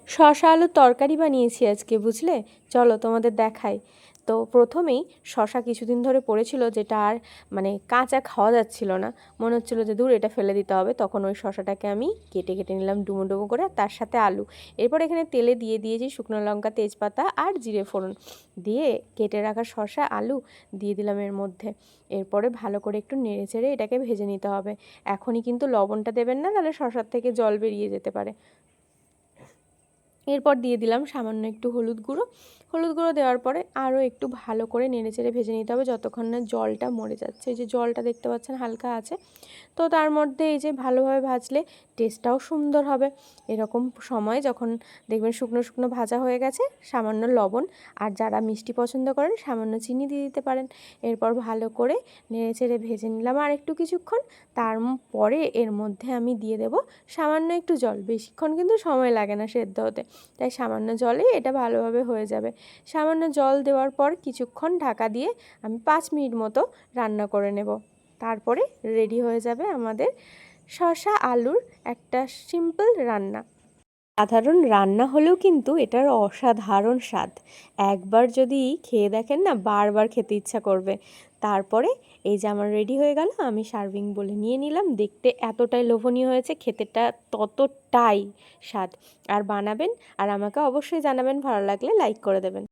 শসা আলুর তরকারি বানিয়েছি আজকে, বুঝলে? চলো তোমাদের দেখাই। তো প্রথমেই শসা কিছুদিন ধরে পড়েছিল, যেটা আর মানে কাঁচা খাওয়া যাচ্ছিল না, মনে হচ্ছিলো যে দূর এটা ফেলে দিতে হবে। তখন ওই শসাটাকে আমি কেটে কেটে নিলাম ডুমো ডুমো করে, আর তার সাথে আলু। এরপর এখানে তেলে দিয়ে দিয়েছি শুকনো লঙ্কা, তেজপাতা আর জিরে ফোড়ন দিয়ে কেটে রাখা শসা আলু দিয়ে দিলাম এর মধ্যে। এরপরে ভালো করে একটু নেড়ে চেড়ে এটাকে ভেজে নিতে হবে। এখনই কিন্তু লবণটা দেবেন না, তাহলে শসার থেকে জল বেরিয়ে যেতে পারে। এরপর দিয়ে দিলাম সামান্য একটু হলুদ গুঁড়ো। হলুদ গুঁড়ো দেওয়ার পরে আরও একটু ভালো করে নেড়েচেড়ে ভেজে নিতে হবে যতক্ষণ না জলটা মরে যাচ্ছে। এই যে জলটা দেখতে পাচ্ছেন হালকা আছে, তো তার মধ্যে এই যে ভালোভাবে ভাজলে টেস্টটাও সুন্দর হবে। এরকম সময় যখন দেখবেন শুকনো শুকনো ভাজা হয়ে গেছে, সামান্য লবণ আর যারা মিষ্টি পছন্দ করেন সামান্য চিনি দিয়ে দিতে পারেন। এরপর ভালো করে নেড়েচেড়ে ভেজে নিলাম আর একটু কিছুক্ষণ। তারপরে এর মধ্যে আমি দিয়ে দেব সামান্য একটু জল। বেশিক্ষণ কিন্তু সময় লাগে না সেদ্ধ হতে, তাই সামান্য জলেই এটা ভালোভাবে হয়ে যাবে। সামান্য জল দেওয়ার পর কিছুক্ষণ ঢাকা দিয়ে আমি 5 মিনিট মতো রান্না করে নেব। তারপরে রেডি হয়ে যাবে আমাদের শসা আলুর একটা সিম্পল রান্না। সাধারণ রান্না হলেও কিন্তু এটার অসাধারণ স্বাদ। একবার যদি খেয়ে দেখেন না, বারবার খেতে ইচ্ছা করবে। তারপরে এই যে আমার রেডি হয়ে গেল, আমি সার্ভিং বলে নিয়ে নিলাম। দেখতে এতটাই লোভনীয় হয়েছে, খেতেটা ততটাই স্বাদ। আর বানাবেন আর আমাকে অবশ্যই জানাবেন, ভালো লাগলে লাইক করে দেবেন।